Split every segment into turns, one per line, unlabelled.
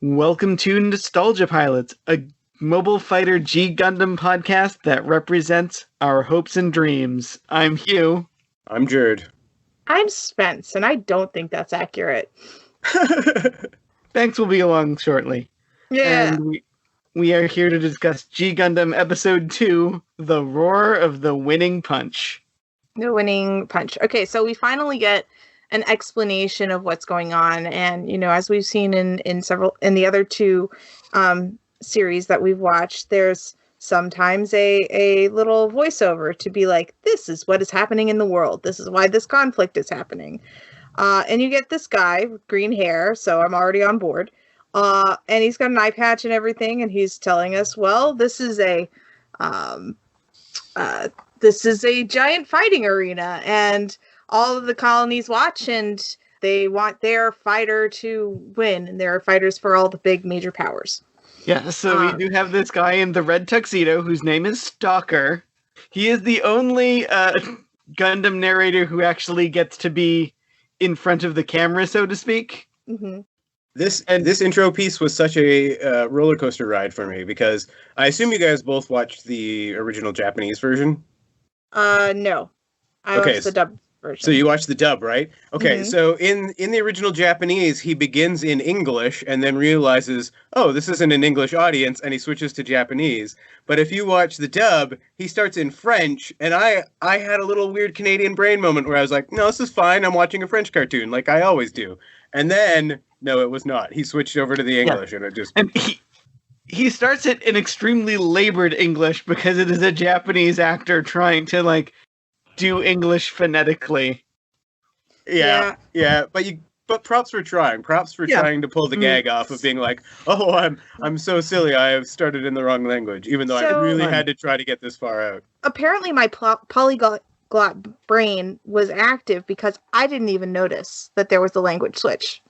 Welcome to Nostalgia Pilots, a mobile fighter G Gundam podcast that represents our hopes and dreams. I'm Hugh.
I'm Jurd.
I'm Spence, and I don't think that's accurate.
Thanks will be along shortly.
Yeah.
And we are here to discuss G Gundam Episode 2, The Roar of the Winning Punch.
The winning punch. Okay, so we finally get an explanation of what's going on, and as we've seen in the other two series that we've watched, there's sometimes a little voiceover to be like, this is what is happening in the world, this is why this conflict is happening, and you get this guy with green hair, so I'm already on board, and he's got an eye patch and everything, and he's telling us, well, this is a giant fighting arena, and all of the colonies watch, and they want their fighter to win, and there are fighters for all the big major powers.
Yeah, so we do have this guy in the red tuxedo whose name is Stalker. He is the only Gundam narrator who actually gets to be in front of the camera, so to speak.
Mm-hmm.
This intro piece was such a roller coaster ride for me, because I assume you guys both watched the original Japanese version?
No. I watched the dub version.
So you watched the dub, right? Okay, So in the original Japanese, he begins in English and then realizes, oh, this isn't an English audience, and he switches to Japanese. But if you watch the dub, he starts in French, and I had a little weird Canadian brain moment where I was like, no, this is fine, I'm watching a French cartoon, like I always do. And then, no, it was not. He switched over to the English, and it just...
And he starts it in extremely labored English because it is a Japanese actor trying to, do English phonetically.
Yeah. But props for trying. Props for trying to pull the gag off of being like, oh, I'm so silly, I have started in the wrong language, even though I really had to try to get this far out.
Apparently my polyglot brain was active because I didn't even notice that there was a language switch.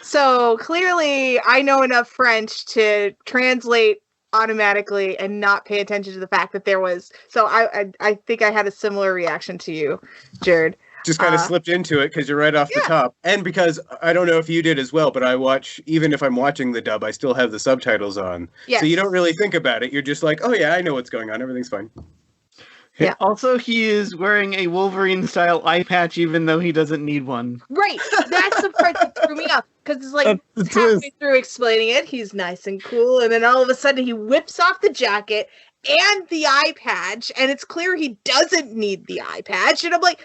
So clearly I know enough French to translate automatically and not pay attention to the fact that there was. So I think I had a similar reaction to you, Jurd.
Just kind of slipped into it because you're right off the top. And because I don't know if you did as well, but even if I'm watching the dub, I still have the subtitles on. Yes. So you don't really think about it. You're just like, oh yeah, I know what's going on. Everything's fine.
Yeah.
Also, he is wearing a Wolverine-style eye patch, even though he doesn't need one.
Right. That's the part that threw me off. Because it's like, halfway through explaining it, he's nice and cool, and then all of a sudden he whips off the jacket and the eye patch, and it's clear he doesn't need the eye patch, and I'm like,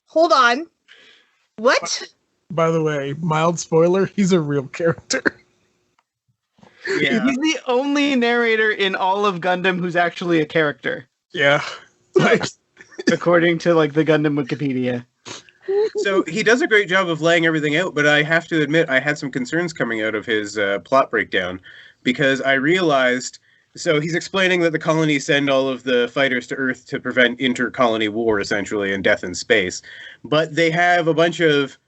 hold on. What?
By the way, mild spoiler, he's a real character.
Yeah. He's the only narrator in all of Gundam who's actually a character.
Yeah.
According to the Gundam Wikipedia.
So he does a great job of laying everything out, but I have to admit I had some concerns coming out of his plot breakdown, because I realized, so he's explaining that the colonies send all of the fighters to Earth to prevent inter-colony war, essentially, and death in space, but they have a bunch of,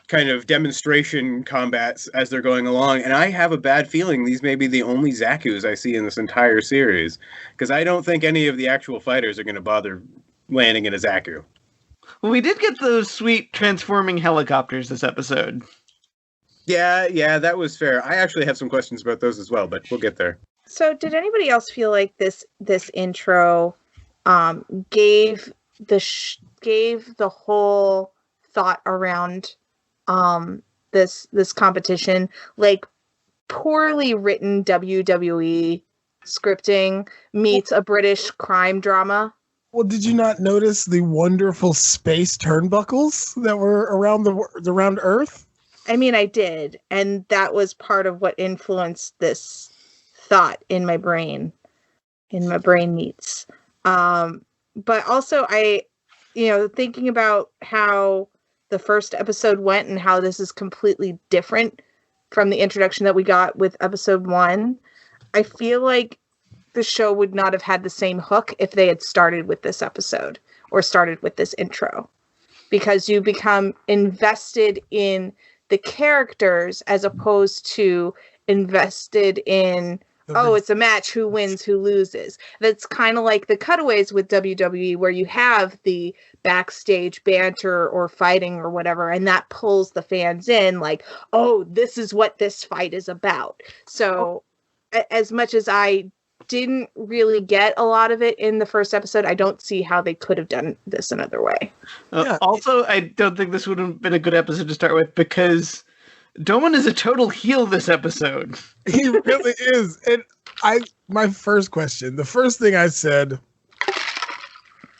kind of demonstration combats as they're going along, and I have a bad feeling these may be the only Zaku's I see in this entire series, because I don't think any of the actual fighters are going to bother landing in a Zaku.
Well, we did get those sweet transforming helicopters this episode.
Yeah, that was fair. I actually have some questions about those as well, but we'll get there. So
did anybody else feel like this intro gave the whole thought around this competition, poorly written WWE scripting meets a British crime drama?
Well, did you not notice the wonderful space turnbuckles that were around Earth?
I mean, I did, and that was part of what influenced this thought in my brain meets. But also, thinking about how the first episode went and how this is completely different from the introduction that we got with episode 1, I feel like the show would not have had the same hook if they had started with this episode or started with this intro, because you become invested in the characters as opposed to invested in It's a match, who wins, who loses. That's kind of like the cutaways with WWE, where you have the backstage banter or fighting or whatever, and that pulls the fans in, like, oh, this is what this fight is about. So as much as I didn't really get a lot of it in the first episode, I don't see how they could have done this another way.
Also, I don't think this would have been a good episode to start with, because Domon is a total heel this episode.
He really is. And my first question, the first thing I said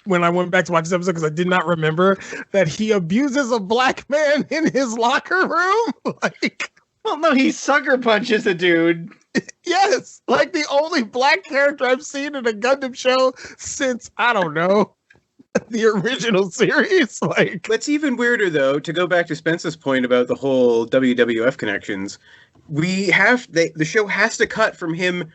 when I went back to watch this episode, because I did not remember that he abuses a black man in his locker room.
Well, no, he sucker punches a dude.
Yes, like the only black character I've seen in a Gundam show since, I don't know, the original series.
What's even weirder, though, to go back to Spence's point about the whole WWF connections, the show has to cut from him,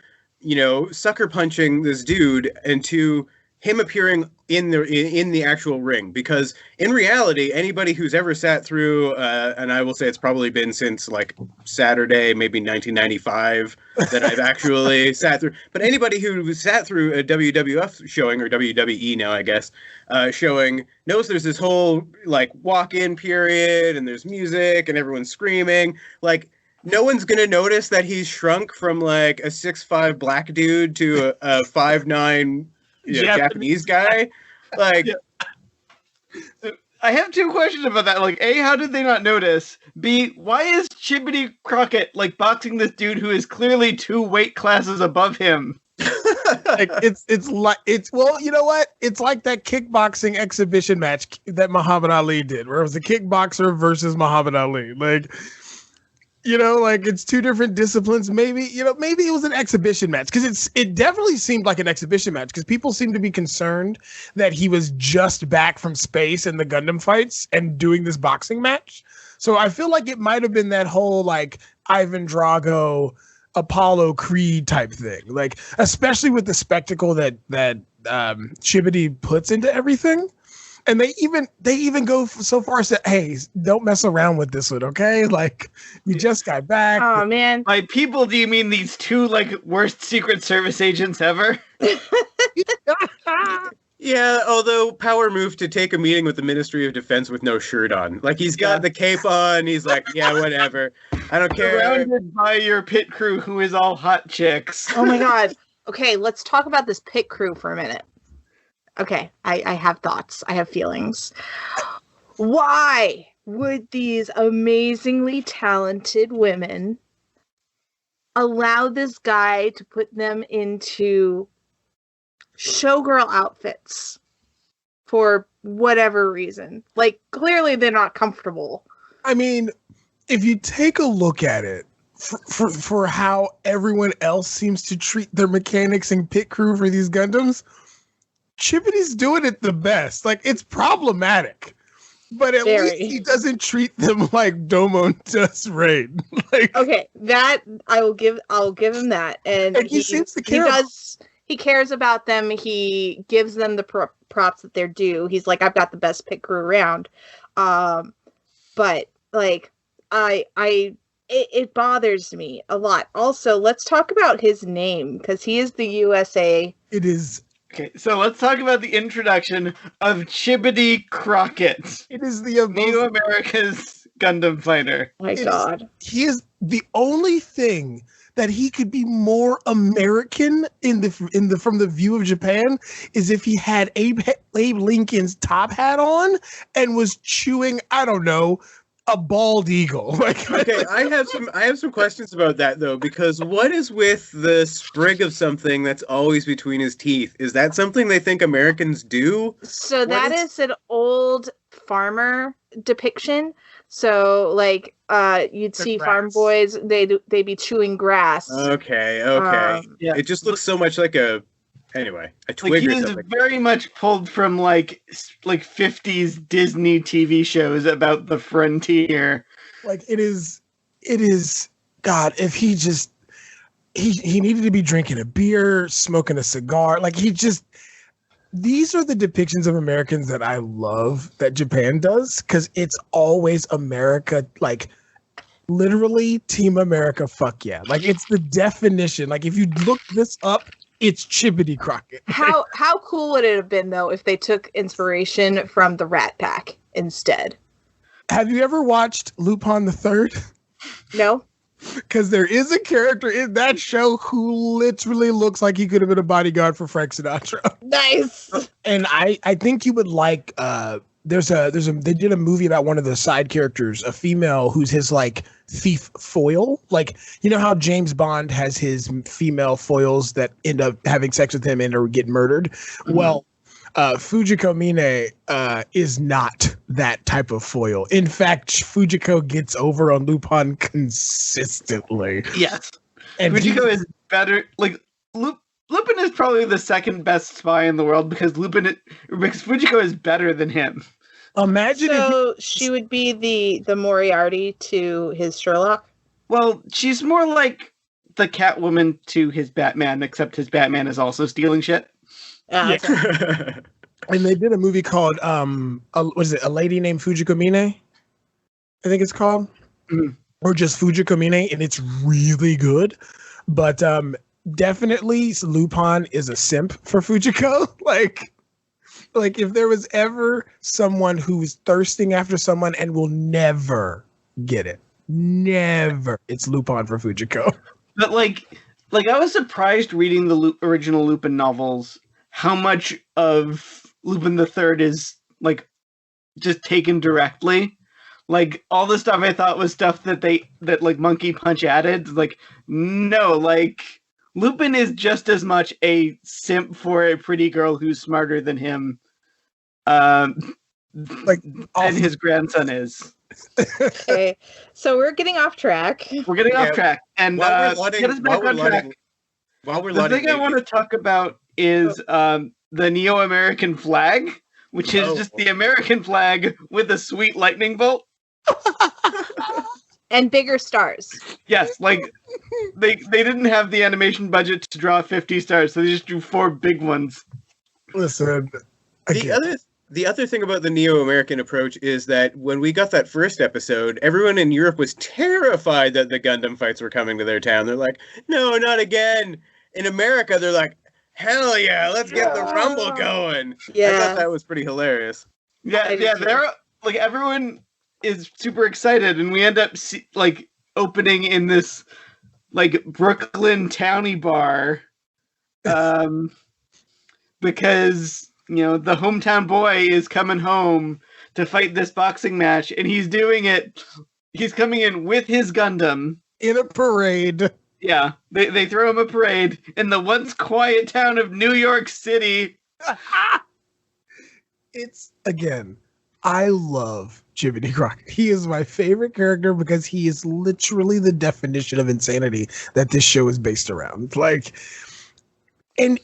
sucker punching this dude into him appearing in the actual ring, because in reality, anybody who's ever sat through, and I will say it's probably been since like Saturday, maybe 1995, that I've actually sat through. But anybody who sat through a WWF showing, or WWE now, I guess, showing, knows there's this whole like walk-in period, and there's music, and everyone's screaming. Like, no one's gonna notice that he's shrunk from like a 6'5" black dude to a 5'9" Japanese guy.
I have two questions about that. Like, A, how did they not notice? B, why is Chibodee Crockett like boxing this dude who is clearly 2 weight classes above him?
Well, you know what? It's like that kickboxing exhibition match that Muhammad Ali did, where it was a kickboxer versus Muhammad Ali. It's 2 different disciplines. Maybe it was an exhibition match, because it definitely seemed like an exhibition match, because people seem to be concerned that he was just back from space in the Gundam fights and doing this boxing match. So I feel like it might have been that whole like Ivan Drago, Apollo Creed type thing, like especially with the spectacle that Chibodee puts into everything. And they even go so far as to, hey, don't mess around with this one, okay? Like, you just got back.
Oh, man.
By people, do you mean these 2, like, worst Secret Service agents ever?
Yeah, although Power moved to take a meeting with the Ministry of Defense with no shirt on. Like, he's got the cape on, he's like, yeah, whatever. I don't care.
Surrounded by your pit crew who is all hot chicks.
Oh, my God. Okay, let's talk about this pit crew for a minute. Okay, I have thoughts. I have feelings. Why would these amazingly talented women allow this guy to put them into showgirl outfits for whatever reason? Like, clearly they're not comfortable.
I mean, if you take a look at it, for how everyone else seems to treat their mechanics and pit crew for these Gundams, Chibodee's doing it the best. Like, it's problematic, but at least he doesn't treat them like Domon does Raid.
Okay, that I'll give him that, and
he seems to care.
He cares about them. He gives them the props that they're due. He's like, I've got the best pit crew around. But like, it bothers me a lot. Also, let's talk about his name, because he is the USA.
It is.
Okay, so let's talk about the introduction of Chibodee Crockett.
It is the
New America's Gundam fighter.
My God.
He is the only thing that he could be more American from the view of Japan is if he had Abe Lincoln's top hat on and was chewing, I don't know, a bald eagle.
Okay, I have some questions about that, though, because what is with the sprig of something that's always between his teeth? Is that something they think Americans do?
So that is an old farmer depiction. So like you'd see
grass.
farm boys, they'd be chewing grass.
Okay.
Yeah.
It just looks so much like a twig or
he is
something.
very much pulled from like 50s Disney TV shows about the frontier.
Like, it is God, if he just he needed to be drinking a beer, smoking a cigar. Like, these are the depictions of Americans that I love that Japan does, because it's always America, like literally Team America, fuck yeah. Like, it's the definition. Like, if you look this up, it's Chibodee Crockett.
How cool would it have been, though, if they took inspiration from the Rat Pack instead?
Have you ever watched Lupin the Third?
No?
Because there is a character in that show who literally looks like he could have been a bodyguard for Frank Sinatra.
Nice.
And I think you would like they did a movie about one of the side characters, a female who's his like thief foil. Like, you know how James Bond has his female foils that end up having sex with him and or get murdered? Mm-hmm. Well, Fujiko Mine is not that type of foil. In fact, Fujiko gets over on Lupin consistently.
Yes.
And
Fujiko is better. Like, Lupin is probably the second best spy in the world because Fujiko is better than him.
Imagine
she would be the Moriarty to his Sherlock?
Well, she's more like the Catwoman to his Batman, except his Batman is also stealing shit.
Okay.
And they did a movie called what is it? A Lady Named Fujiko Mine, I think it's called, or just Fujiko Mine, and it's really good. But definitely Lupin is a simp for Fujiko. Like if there was ever someone who's thirsting after someone and will never get it, never, it's Lupin for Fujiko.
But like I was surprised reading the original Lupin novels how much of Lupin the Third is like just taken directly. Like all the stuff I thought was stuff that like Monkey Punch added. Like no, like Lupin is just as much a simp for a pretty girl who's smarter than him, and his grandson is.
Okay, so we're getting off track.
We're getting off track, and get us back on track. The thing I want to talk about is the Neo-American flag, which is just the American flag with a sweet lightning bolt.
And bigger stars.
Yes, like they didn't have the animation budget to draw 50 stars, so they just drew 4 big ones.
Listen,
the other thing about the Neo-American approach is that when we got that first episode, everyone in Europe was terrified that the Gundam fights were coming to their town. They're like, no, not again. In America, they're like, hell yeah, let's get the rumble going.
Yeah.
I thought that was pretty hilarious.
Yeah, they're like everyone is super excited, and we end up opening in this like Brooklyn towny bar, because the hometown boy is coming home to fight this boxing match, and he's doing it. He's coming in with his Gundam
in a parade.
Yeah, they throw him a parade in the once quiet town of New York City.
It's, again, I love Chibodee Crockett. He is my favorite character because he is literally the definition of insanity that this show is based around. Like, and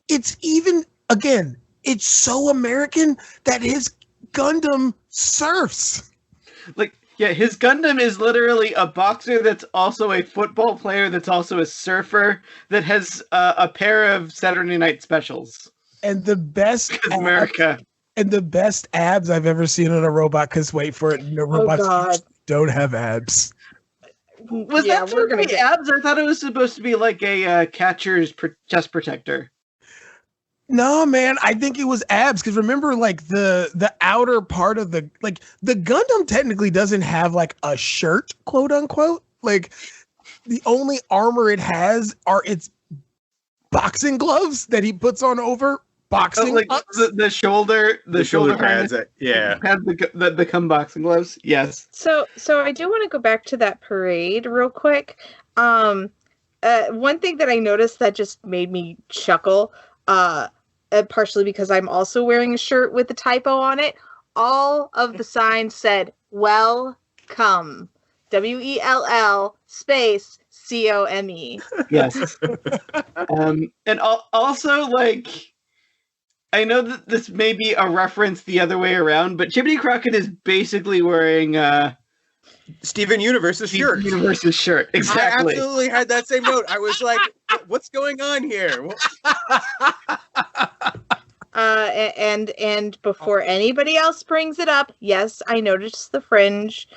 it's even, again, it's so American that his Gundam surfs.
Like, yeah, his Gundam is literally a boxer that's also a football player that's also a surfer that has a pair of Saturday Night Specials.
And the best
America.
And the best abs I've ever seen on a robot, because wait for it, robots don't have abs.
Was that supposed to be abs? I thought it was supposed to be like a catcher's chest protector.
No, man, I think it was abs, because remember, like the outer part of the Gundam technically doesn't have like a shirt, quote unquote. Like the only armor it has are its boxing gloves that he puts on over boxing.
Like the shoulder
pads.
That become boxing gloves. Yes.
So I do want to go back to that parade real quick. One thing that I noticed that just made me chuckle, partially because I'm also wearing a shirt with a typo on it. All of the signs said "Welcome," WELL space COME.
Yes. And also, like, I know that this may be a reference the other way around, but Chibodee Crockett is basically wearing
Steven Universe's shirt.
Universe's shirt, exactly.
I absolutely had that same note. I was like, "What's going on here?"
And before anybody else brings it up, yes, I noticed the fringe.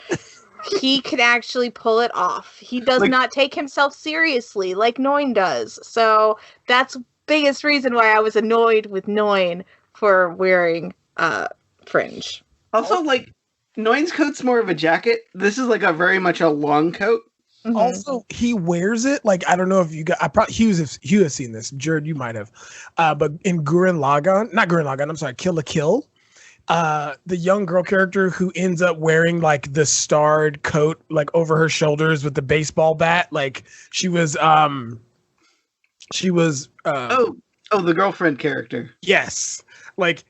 he can actually pull it off. He does not take himself seriously like Noin does. So that's biggest reason why I was annoyed with Noin for wearing fringe.
Also, like, Noin's coat's more of a jacket. This is like a very much a long coat.
Mm-hmm.
Also, he wears it like, I don't know if you got. Hugh has seen this. Jurd, you might have. But in Kill la Kill, the young girl character who ends up wearing like the starred coat like over her shoulders with the baseball bat, like she was the
girlfriend character.
Yes, like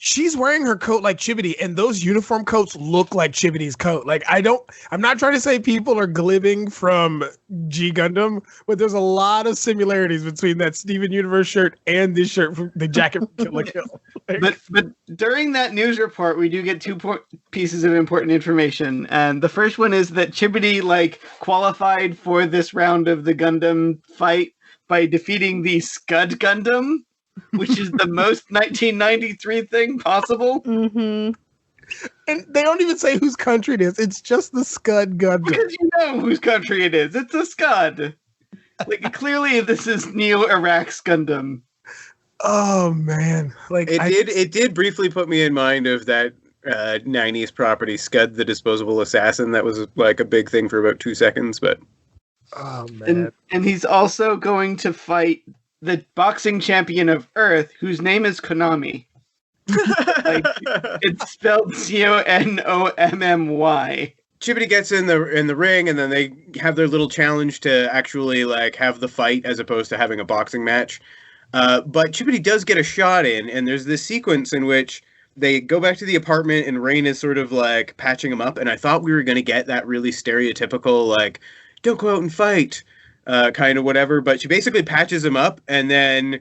she's wearing her coat like Chibodee, and those uniform coats look like Chibodee's coat. Like I'm not trying to say people are glibbing from G Gundam, but there's a lot of similarities between that Steven Universe shirt and this shirt from the jacket from Kill la Kill.
But during that news report, we do get two pieces of important information, and the first one is that Chibodee like qualified for this round of the Gundam fight by defeating the Scud Gundam, which is the most 1993 thing possible.
Mm-hmm.
And they don't even say whose country it is. It's just the Scud Gundam.
Because you know whose country it is. It's a Scud. Like, clearly this is Neo-Iraq's Gundam.
Oh, man. Like
it did briefly put me in mind of that 90s property, Scud the Disposable Assassin. That was like a big thing for about 2 seconds, but...
Oh, man.
And he's also going to fight the boxing champion of Earth, whose name is Konami. Like, it's spelled Connommy.
Chibodee gets in the ring, and then they have their little challenge to actually like have the fight as opposed to having a boxing match. But Chibodee does get a shot in, and there's this sequence in which they go back to the apartment, and Rain is sort of like patching him up. And I thought we were going to get that really stereotypical like, don't go out and fight. Kind of whatever, but she basically patches him up, and then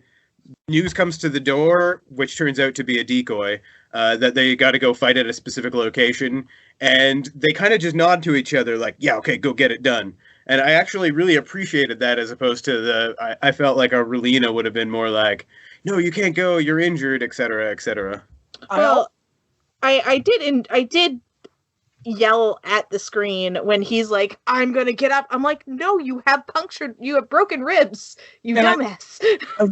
news comes to the door, which turns out to be a decoy, that they got to go fight at a specific location, and they kind of just nod to each other like, yeah, okay, go get it done. And I actually really appreciated that, as opposed to I felt like a Relina would have been more like, no, you can't go, you're injured, etc., etc.
Well, I did yell at the screen when he's like, I'm gonna get up. I'm like, no, you have broken ribs, you dumbass.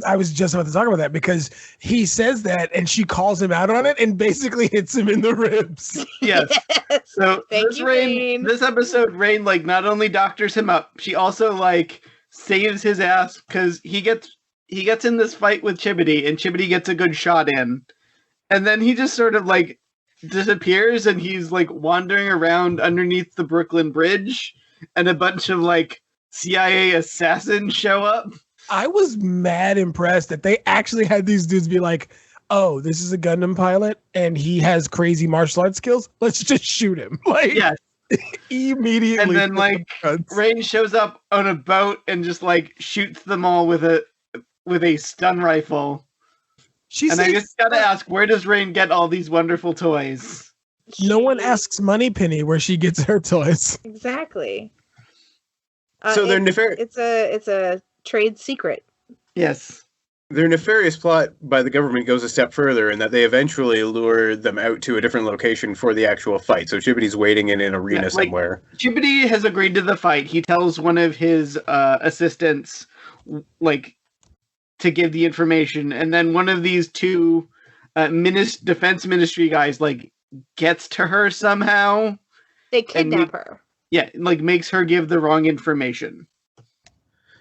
I was just about to talk about that, because he says that and she calls him out on it and basically hits him in the ribs.
Yes. So
Rain.
This episode, Rain like not only doctors him up, she also like saves his ass, because he gets in this fight with Chibodee, and Chibodee gets a good shot in, and then he just sort of like disappears, and he's like wandering around underneath the Brooklyn Bridge, and a bunch of like CIA assassins show up.
I was mad impressed that they actually had these dudes be like, oh, this is a Gundam pilot and he has crazy martial arts skills, let's just shoot him. Like,
yes.
Immediately.
And then like Rain shows up on a boat and just like shoots them all with a stun rifle. I just gotta ask, where does Rain get all these wonderful toys?
No one asks Moneypenny where she gets her toys.
Exactly.
So they're nefarious.
It's a trade secret.
Yes.
Their nefarious plot by the government goes a step further, in that they eventually lure them out to a different location for the actual fight. So Chibodee's waiting in an arena somewhere.
Chibodee has agreed to the fight. He tells one of his assistants, like, to give the information, and then one of these two defense ministry guys like gets to her somehow.
They kidnap her.
Yeah, like makes her give the wrong information.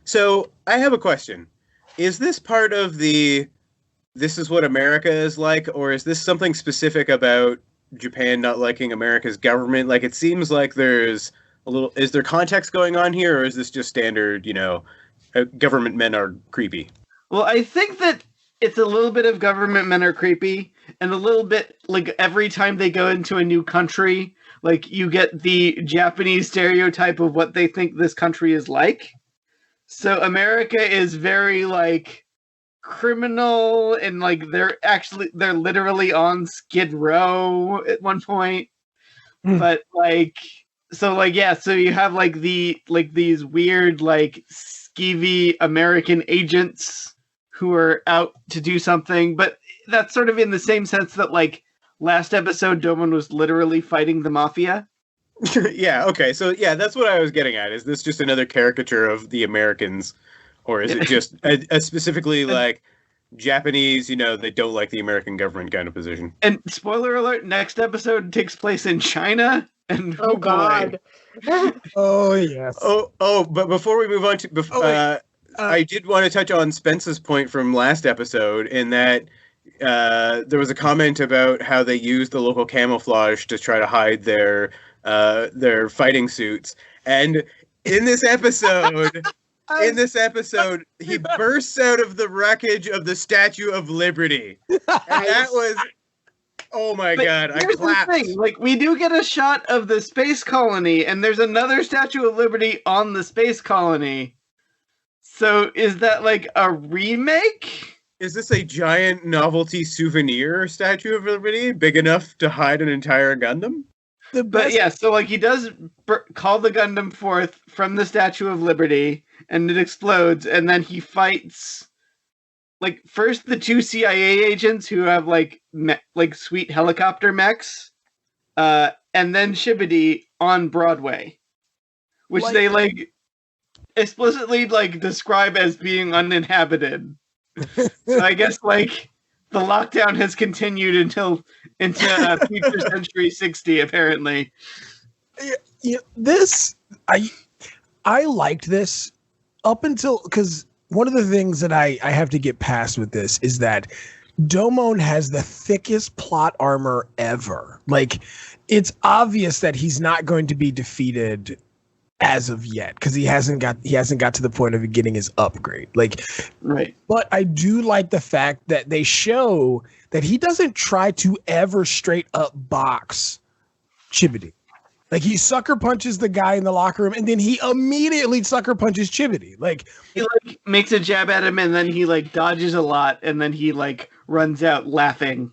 So I have a question. Is this part of this is what America is like, or is this something specific about Japan not liking America's government? Like, it seems like there's is there context going on here, or is this just standard, government men are creepy?
Well, I think that it's a little bit of government men are creepy, and a little bit, like, every time they go into a new country, like, you get the Japanese stereotype of what they think this country is like. So America is very, like, criminal, and, like, they're literally on Skid Row at one point. But, like, so you have, like, these weird, like, skeevy American agents who are out to do something, but that's sort of in the same sense that, like, last episode, Domon was literally fighting the mafia.
Yeah, okay. So yeah, that's what I was getting at. Is this just another caricature of the Americans, or is it just a specifically like Japanese, they don't like the American government kind of position?
And spoiler alert, next episode takes place in China. And
Oh
boy.
God.
Oh yes.
But before we move on to, I did want to touch on Spence's point from last episode in that there was a comment about how they used the local camouflage to try to hide their fighting suits, and in this episode. He bursts out of the wreckage of the Statue of Liberty. And that was, oh my God, I clapped.
The thing. Like, we do get a shot of the space colony, and there's another Statue of Liberty on the space colony. So is that like a remake?
Is this a giant novelty souvenir Statue of Liberty, big enough to hide an entire Gundam?
But yeah, so like he does call the Gundam forth from the Statue of Liberty, and it explodes, and then he fights like first the two CIA agents who have like sweet helicopter mechs, and then Chibodee on Broadway, which they like explicitly like describe as being uninhabited. So I guess like the lockdown has continued into future century 60 apparently.
Yeah, I liked this up until, because one of the things that I have to get past with this is that Domon has the thickest plot armor ever. Like, it's obvious that he's not going to be defeated as of yet because he hasn't got to the point of getting his upgrade. Like,
right.
But I do like the fact that they show that he doesn't try to ever straight up box Chibodee. Like, he sucker punches the guy in the locker room, and then he immediately sucker punches Chibodee. Like,
he like makes a jab at him, and then he like dodges a lot, and then he like runs out laughing.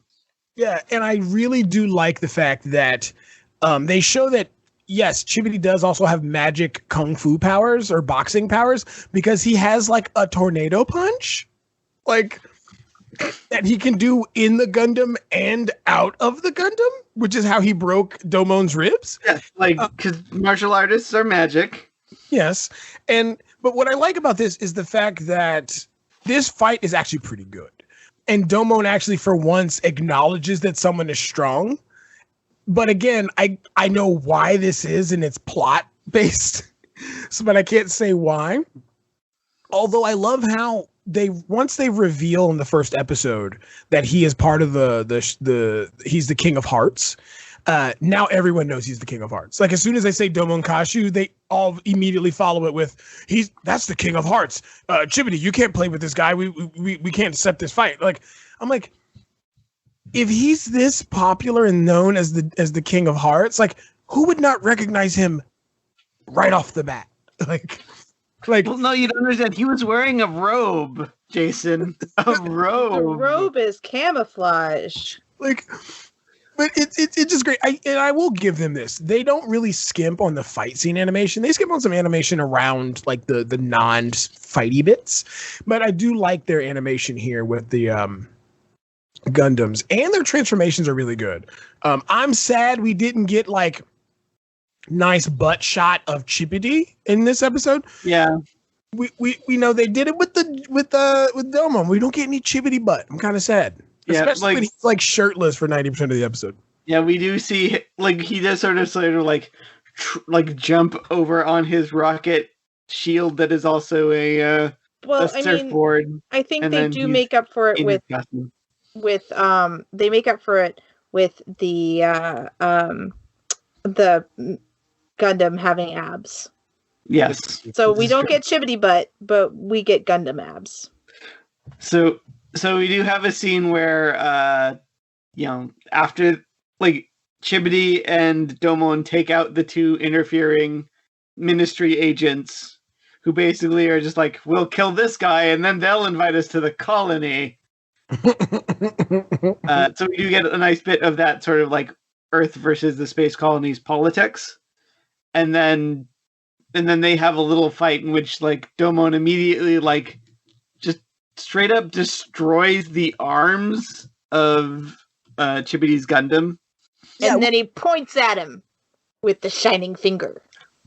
Yeah, and I really do like the fact that they show that yes, Chibodee does also have magic kung fu powers or boxing powers because he has like a tornado punch, like that he can do in the Gundam and out of the Gundam, which is how he broke Domon's ribs.
Yeah, like because martial artists are magic.
Yes, but what I like about this is the fact that this fight is actually pretty good, and Domon actually for once acknowledges that someone is strong. But again, I know why this is, and it's plot based, but I can't say why. Although I love how once they reveal in the first episode that he is part of he's the King of Hearts. Now everyone knows he's the King of Hearts. Like, as soon as they say Domon Kashu, they all immediately follow it with that's the King of Hearts. Chibodee, you can't play with this guy. We can't accept this fight. Like, I'm like, if he's this popular and known as the King of Hearts, like, who would not recognize him right off the bat? Like,
well, no, you don't understand. He was wearing a robe, Jason. A robe.
The robe is camouflage.
Like, but it's just great. I will give them this. They don't really skimp on the fight scene animation. They skimp on some animation around like the non-fighty bits. But I do like their animation here with the Gundams, and their transformations are really good. I'm sad we didn't get like nice butt shot of Chibodee in this episode.
Yeah,
we know they did it with Domon. We don't get any Chibodee butt. I'm kind of sad.
Yeah,
especially when he's like shirtless for 90% of the episode.
Yeah, we do see like he does sort of like jump over on his rocket shield that is also a surfboard.
I think they do make up for it with they make up for it with the Gundam having abs.
Yes.
So we don't get Chibodee butt, but we get Gundam abs.
So we do have a scene where after like Chibodee and Domon take out the two interfering ministry agents who basically are just like, we'll kill this guy and then they'll invite us to the colony. So we do get a nice bit of that sort of like Earth versus the space colonies politics, and then they have a little fight in which like Domon immediately like just straight up destroys the arms of Chibodee's Gundam,
and then he points at him with the shining finger.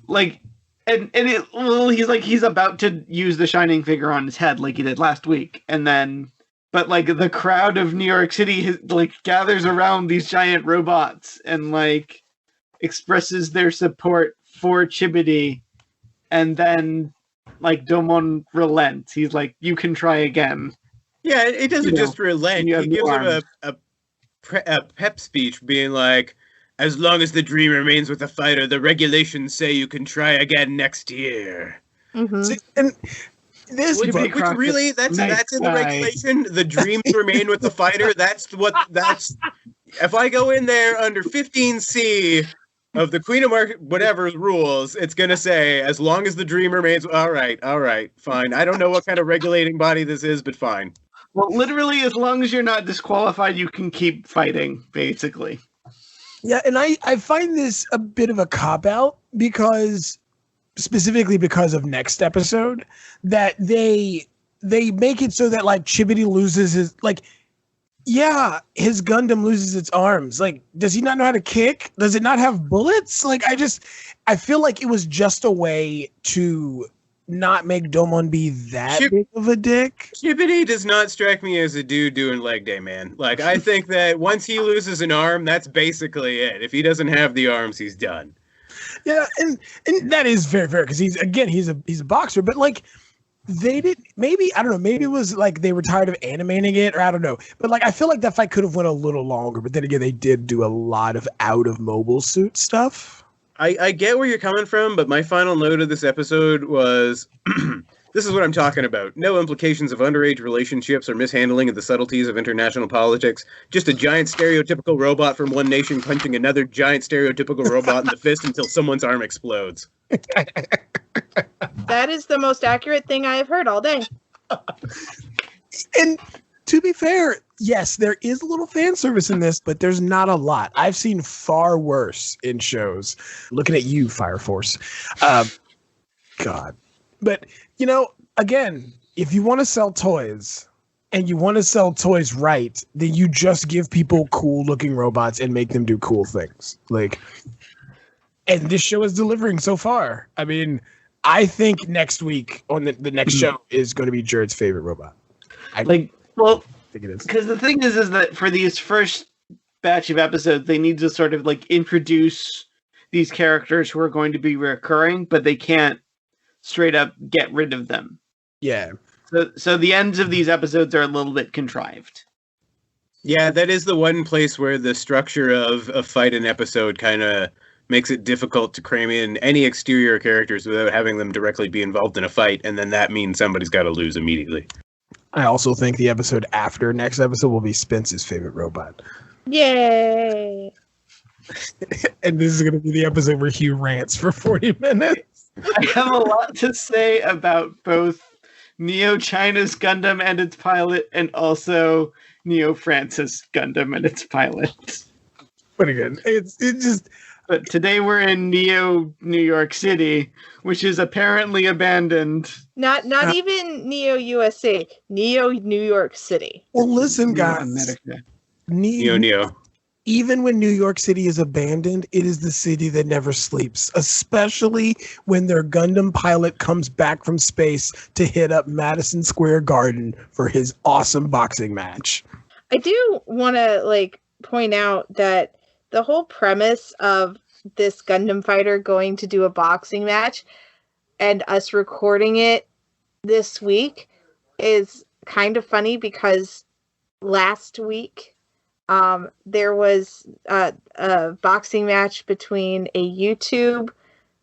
Like, he's about to use the shining finger on his head like he did last week, and then, but like the crowd of New York City like gathers around these giant robots and like expresses their support for Chibodee, and then like Domon relents. He's like, "You can try again."
Yeah, it doesn't just relent. He gives him a pep speech, being like, "As long as the dream remains with the fighter, the regulations say you can try again next year."
Mm-hmm.
See, and this,
which really, that's in the regulation. The dreams remain with the fighter. That's. If I go in there under 15C of the Queen of Market, whatever rules, it's going to say, as long as the dream remains. All right, fine. I don't know what kind of regulating body this is, but fine.
Well, literally, as long as you're not disqualified, you can keep fighting, basically.
Yeah, and I find this a bit of a cop-out specifically because of next episode, that they make it so that like Chibodee loses his, like, yeah, his Gundam loses its arms. Like, does he not know how to kick? Does it not have bullets? Like, I feel like it was just a way to not make Domon be that big of a dick.
Chibodee does not strike me as a dude doing leg day, man. Like, I think that once he loses an arm, that's basically it. If he doesn't have the arms, he's done.
Yeah, and that is very fair, because he's a boxer, but like they did, maybe, I don't know, maybe it was like they were tired of animating it, or I don't know. But like I feel like that fight could have went a little longer, but then again, they did do a lot of out of mobile suit stuff.
I get where you're coming from, but my final note of this episode was, this is what I'm talking about. No implications of underage relationships or mishandling of the subtleties of international politics. Just a giant stereotypical robot from one nation punching another giant stereotypical robot in the fist until someone's arm explodes.
That is the most accurate thing I have heard all day.
And to be fair, yes, there is a little fan service in this, but there's not a lot. I've seen far worse in shows. Looking at you, Fire Force. God. But, you know, again, if you want to sell toys and you want to sell toys right, then you just give people cool looking robots and make them do cool things. Like, and this show is delivering so far. I mean, I think next week on the next show is going to be Jurd's favorite robot. I think it is.
Because the thing is that for these first batch of episodes, they need to sort of like introduce these characters who are going to be recurring, but they can't straight up get rid of them.
Yeah.
So the ends of these episodes are a little bit contrived.
Yeah, that is the one place where the structure of a fight an episode kind of makes it difficult to cram in any exterior characters without having them directly be involved in a fight, and then that means somebody's got to lose immediately.
I also think the episode after next episode will be Spence's favorite robot.
Yay!
And this is going to be the episode where Hugh rants for 40 minutes.
I have a lot to say about both Neo China's Gundam and its pilot, and also Neo France's Gundam and its pilot.
But again, it just.
But today we're in Neo New York City, which is apparently abandoned.
Not even Neo USA, Neo New York City.
Well, listen, guys.
Neo.
Even when New York City is abandoned, it is the city that never sleeps, especially when their Gundam pilot comes back from space to hit up Madison Square Garden for his awesome boxing match.
I do want to point out that the whole premise of this Gundam fighter going to do a boxing match and us recording it this week is kind of funny, because last week there was a boxing match between a YouTube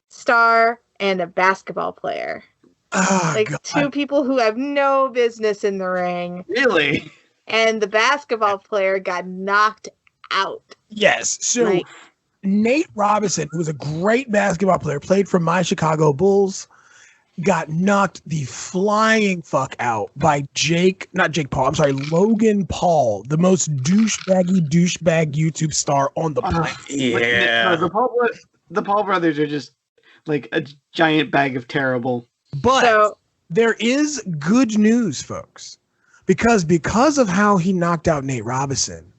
star and a basketball player.
Oh, God.
Two people who have no business in the ring.
Really?
And the basketball player got knocked out.
Yes. So Nate Robinson, who was a great basketball player, played for my Chicago Bulls, got knocked the flying fuck out by Logan Paul, the most douchebag YouTube star on the planet.
Yeah.
The Paul brothers are just like a giant bag of terrible.
But there is good news, folks, because of how he knocked out Nate Robinson,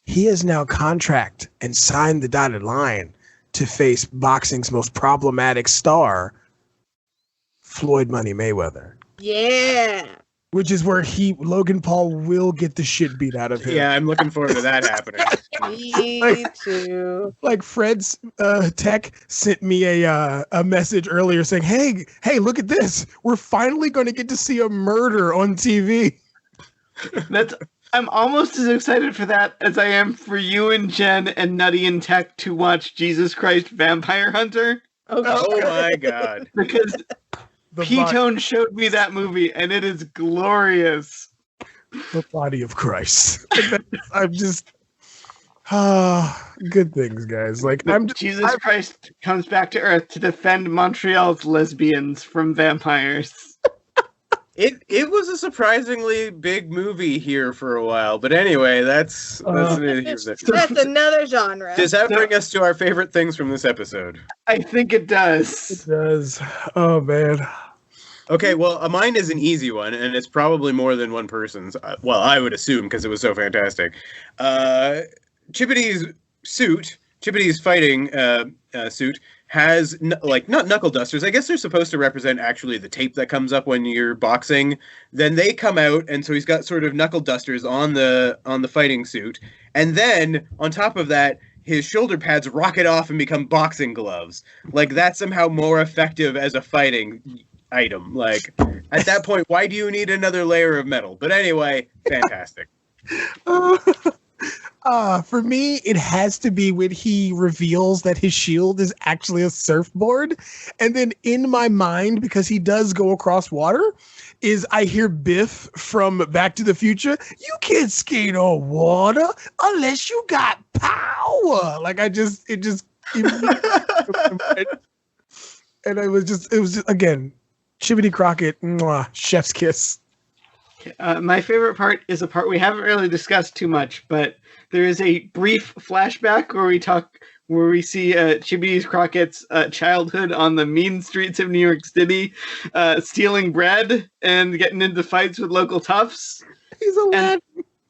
he has now contract and signed the dotted line to face boxing's most problematic star, Floyd Money Mayweather.
Yeah.
Which is where Logan Paul will get the shit beat out of him.
Yeah, I'm looking forward to that happening.
Me too.
Like Fred's tech sent me a message earlier saying, hey, look at this. We're finally going to get to see a murder on TV.
I'm almost as excited for that as I am for you and Jen and Nutty and Tech to watch Jesus Christ Vampire Hunter.
Oh my god.
Because P-Tone showed me that movie, and it is glorious.
The body of Christ. I'm just... good things, guys. Like
Jesus Christ comes back to Earth to defend Montreal's lesbians from vampires.
It was a surprisingly big movie here for a while, but anyway, that's
another genre.
Does that bring us to our favorite things from this episode?
I think it does.
It does. Oh man.
Okay, well, mine is an easy one, and it's probably more than one person's. Well, I would assume because it was so fantastic. Chibodee's fighting suit has not knuckle dusters. I guess they're supposed to represent actually the tape that comes up when you're boxing. Then they come out, and so he's got sort of knuckle dusters on the fighting suit, and then on top of that, his shoulder pads rocket off and become boxing gloves. Like that's somehow more effective as a fighting item. Like at that point, why do you need another layer of metal? But anyway, fantastic.
For me, it has to be when he reveals that his shield is actually a surfboard. And then in my mind, because he does go across water, is I hear Biff from Back to the Future. You can't skate on water unless you got power. Like it just, and it was just again, Chibodee Crockett, mwah, chef's kiss.
My favorite part is a part we haven't really discussed too much, but there is a brief flashback where we see Chibodee Crockett's childhood on the mean streets of New York City, stealing bread and getting into fights with local toughs.
He's a lad.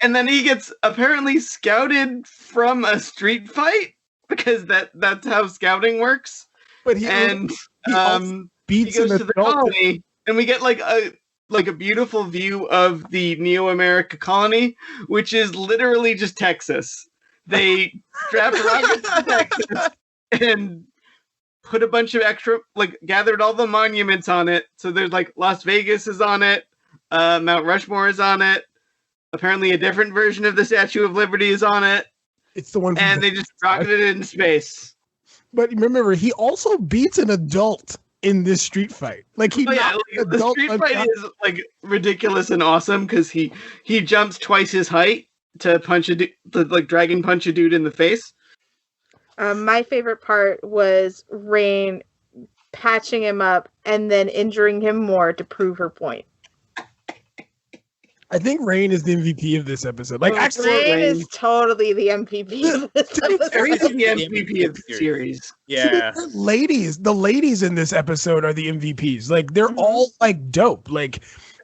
And then he gets apparently scouted from a street fight because that's how scouting works.
But he beats
he goes to the colony, and we get like a beautiful view of the Neo America colony, which is literally just Texas. They strapped rockets to Texas and put a bunch of extra, gathered all the monuments on it. So there's Las Vegas is on it, Mount Rushmore is on it. Apparently a different version of the Statue of Liberty is on it.
It's the one.
And they just rocketed it into space.
But remember, he also beats an adult in this street fight. The
street fight is ridiculous and awesome because he jumps twice his height to punch dragon punch a dude in the face.
My favorite part was Rain patching him up and then injuring him more to prove her point.
I think Rain is the MVP of this episode.
Rain is totally the MVP of this episode.
Rain is the MVP of the series.
Yeah.
The ladies in this episode are the MVPs. They're all dope.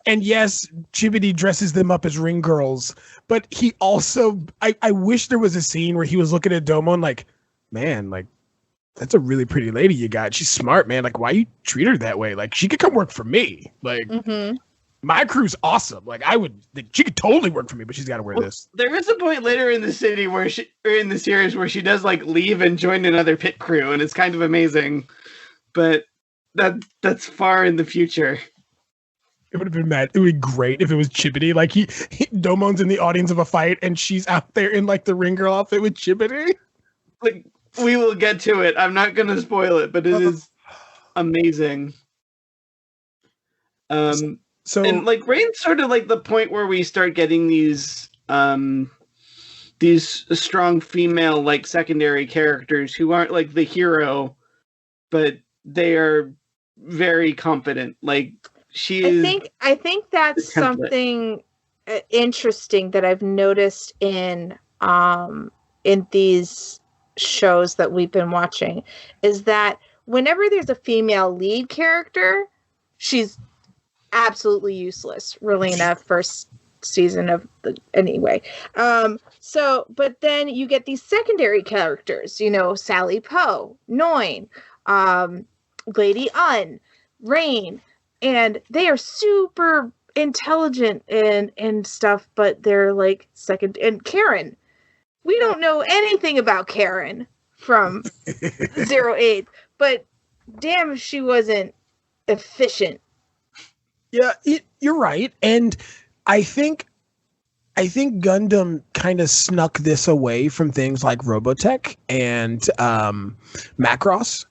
And yes, Chibodee dresses them up as ring girls, but he also, I wish there was a scene where he was looking at Domo and man, that's a really pretty lady you got. She's smart, man. Why you treat her that way? She could come work for me. My crew's awesome. She could totally work for me, but she's got to wear this.
There is a point later in the city in the series where she does leave and join another pit crew, and it's kind of amazing. But that's far in the future.
It would have been mad. It would be great if it was Chibodee. Domon's in the audience of a fight, and she's out there in the ring girl outfit with Chibodee.
We will get to it. I'm not going to spoil it, but it is amazing.
So
Rain's sort of the point where we start getting these strong female secondary characters who aren't the hero, but they are very competent. I think that's something interesting that I've noticed in these shows that we've been watching is that whenever there's a female lead character, she's absolutely useless, really, in that first season of anyway.
So, but then you get these secondary characters, you know, Sally Poe, Noin, Lady Un, Rain, and they are super intelligent and stuff, but they're like second. And Karen, we don't know anything about Karen from 08, but damn if she wasn't efficient.
Yeah, you're right, and I think Gundam kind of snuck this away from things like Robotech and Macross,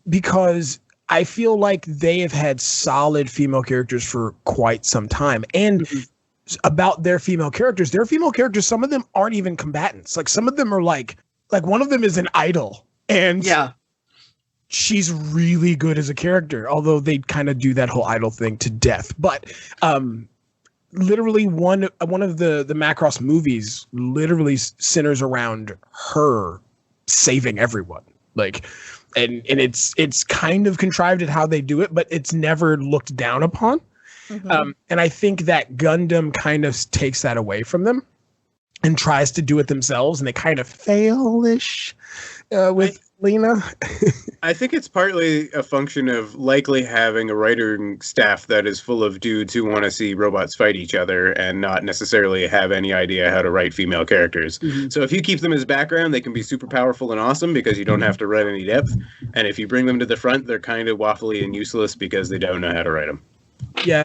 because I feel like they have had solid female characters for quite some time. And about their female characters, some of them aren't even combatants. Like some of them are like one of them is an idol, and she's really good as a character, although they kind of do that whole idol thing to death. But literally one of the Macross movies literally centers around her saving everyone. Like, and it's kind of contrived at how they do it, but it's never looked down upon. Mm-hmm. And I think that Gundam kind of takes that away from them and tries to do it themselves, and they kind of fail-ish with Lena.
I think it's partly a function of likely having a writing staff that is full of dudes who want to see robots fight each other and not necessarily have any idea how to write female characters. Mm-hmm. So if you keep them as background, they can be super powerful and awesome because you don't have to write any depth. And if you bring them to the front, they're kind of waffly and useless because they don't know how to write them.
Yeah.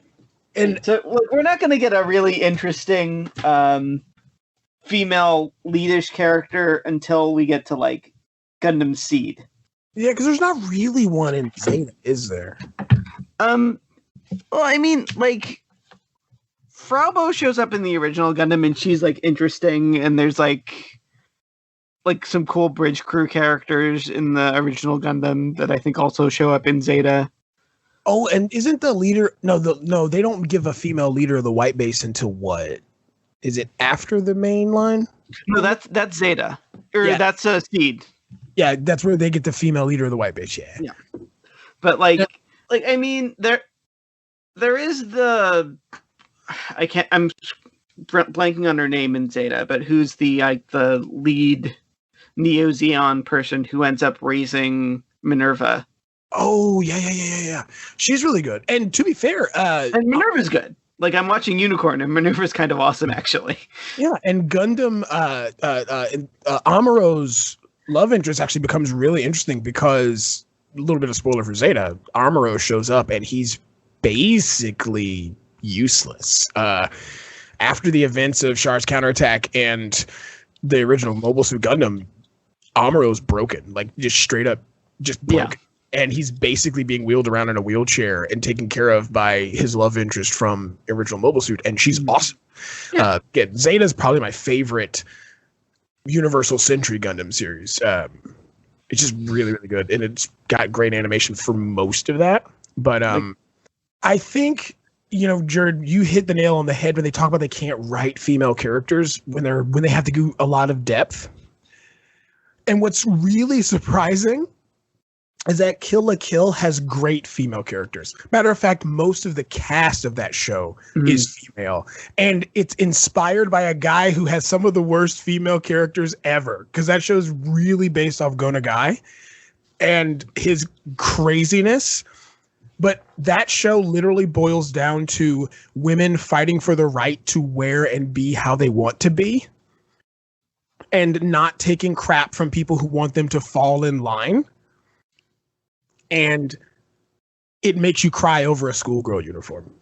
And so we're not going to get a really interesting female leadish character until we get to like Gundam Seed.
Yeah, because there's not really one in Zeta, is there?
Well, I mean, like, Fraubo shows up in the original Gundam, and she's like interesting, and there's like some cool bridge crew characters in the original Gundam that I think also show up in Zeta.
Oh, and isn't the leader? No, they don't give a female leader of the White Base until what? Is it after the main line?
No, that's Zeta, or
yeah.
That's Seed.
Yeah, that's where they get the female leader of the White Base. Yeah.
But like I mean, there is the I'm blanking on her name in Zeta, but who's the lead Neo Zeon person who ends up raising Minerva?
Oh yeah. She's really good, and to be fair,
and Minerva's good. Like I'm watching Unicorn, and Minerva's kind of awesome, actually.
Yeah, and Gundam, Amuro's love interest actually becomes really interesting because a little bit of spoiler for Zeta, Amuro shows up and he's basically useless. After the events of Char's counterattack and the original Mobile Suit Gundam, Amuro's broken, like just straight up, just broken. Yeah. And he's basically being wheeled around in a wheelchair and taken care of by his love interest from original Mobile Suit, and she's awesome. Yeah. Again, Zeta's probably my favorite Universal Century Gundam series. It's just really, really good, and it's got great animation for most of that. But I think, you know, Jurd, you hit the nail on the head when they talk about they can't write female characters when they have to do a lot of depth. And what's really surprising is that Kill la Kill has great female characters. Matter of fact, most of the cast of that show is female. And it's inspired by a guy who has some of the worst female characters ever. Because that show's really based off Go Nagai and his craziness. But that show literally boils down to women fighting for the right to wear and be how they want to be. And not taking crap from people who want them to fall in line. And it makes you cry over a schoolgirl uniform,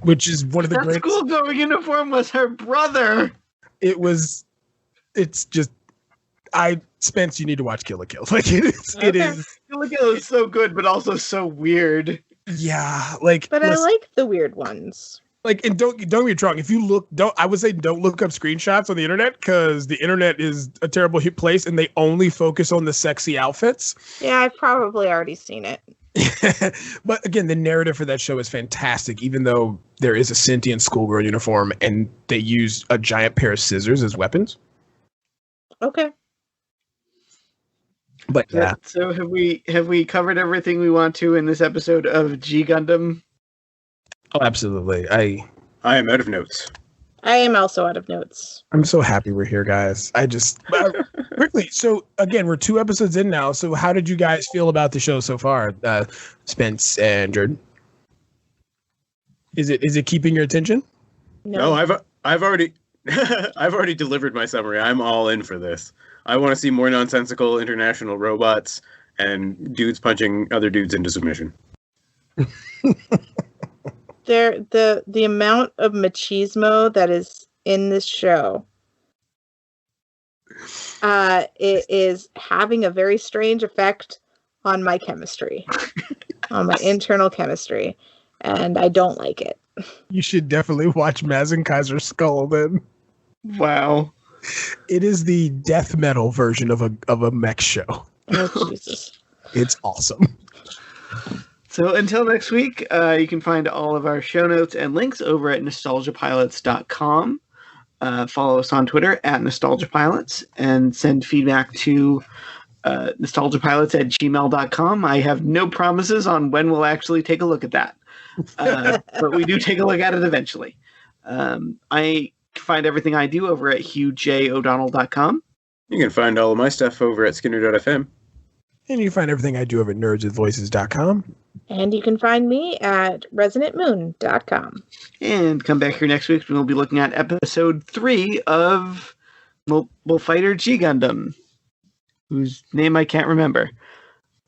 which is one of the greatest.
Schoolgirl uniform was her brother.
It's just, Spence, you need to watch Kill la Kill. Like it is.
Kill la Kill is so good, but also so weird.
Yeah,
But I like the weird ones.
And don't get me wrong. If you I would say don't look up screenshots on the internet because the internet is a terrible place and they only focus on the sexy outfits.
Yeah, I've probably already seen it.
But again, the narrative for that show is fantastic, even though there is a sentient schoolgirl uniform and they use a giant pair of scissors as weapons.
Okay.
But yeah.
So have we covered everything we want to in this episode of G Gundam?
Oh, absolutely. I
am out of notes.
I am also out of notes.
I'm so happy we're here, guys. Quickly. So again, we're 2 episodes in now. So how did you guys feel about the show so far, Spence and Jurd? Is it keeping your attention?
No, I've already I've already delivered my summary. I'm all in for this. I want to see more nonsensical international robots and dudes punching other dudes into submission.
The amount of machismo that is in this show, it is having a very strange effect on my chemistry, on my internal chemistry, and I don't like it.
You should definitely watch Mazen Kaiser's Skull then.
Wow.
It is the death metal version of a mech show.
Oh, Jesus.
It's awesome.
So until next week, you can find all of our show notes and links over at nostalgiapilots.com. Follow us on Twitter at nostalgiapilots and send feedback to nostalgiapilots@gmail.com. I have no promises on when we'll actually take a look at that. But we do take a look at it eventually. I find everything I do over at hughjodonnell.com.
You can find all of my stuff over at skinner.fm.
And you can find everything I do over at nerdswithvoices.com.
And you can find me at resonantmoon.com.
And come back here next week when we'll be looking at episode 3 of Mobile Fighter G Gundam, whose name I can't remember.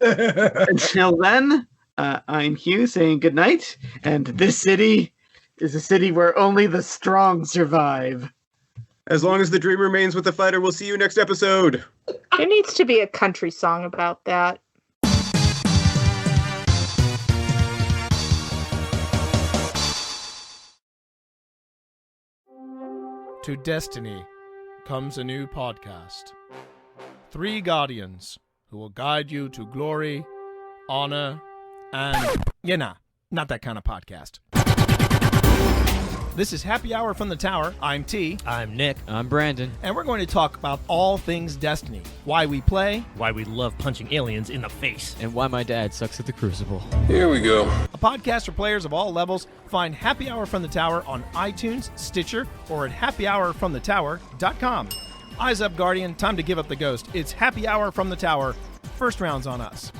Until then, I'm Hugh saying good night, and this city is a city where only the strong survive.
As long as the dream remains with the fighter, we'll see you next episode.
There needs to be a country song about that.
To Destiny comes a new podcast. 3 guardians who will guide you to glory, honor, and... not that kind of podcast. This is Happy Hour from the Tower. I'm T.
I'm Nick. I'm Brandon.
And we're going to talk about all things Destiny. Why we play.
Why we love punching aliens in the face.
And why my dad sucks at the Crucible.
Here we go.
A podcast for players of all levels. Find Happy Hour from the Tower on iTunes, Stitcher, or at happyhourfromthetower.com. Eyes up, Guardian. Time to give up the ghost. It's Happy Hour from the Tower. First round's on us.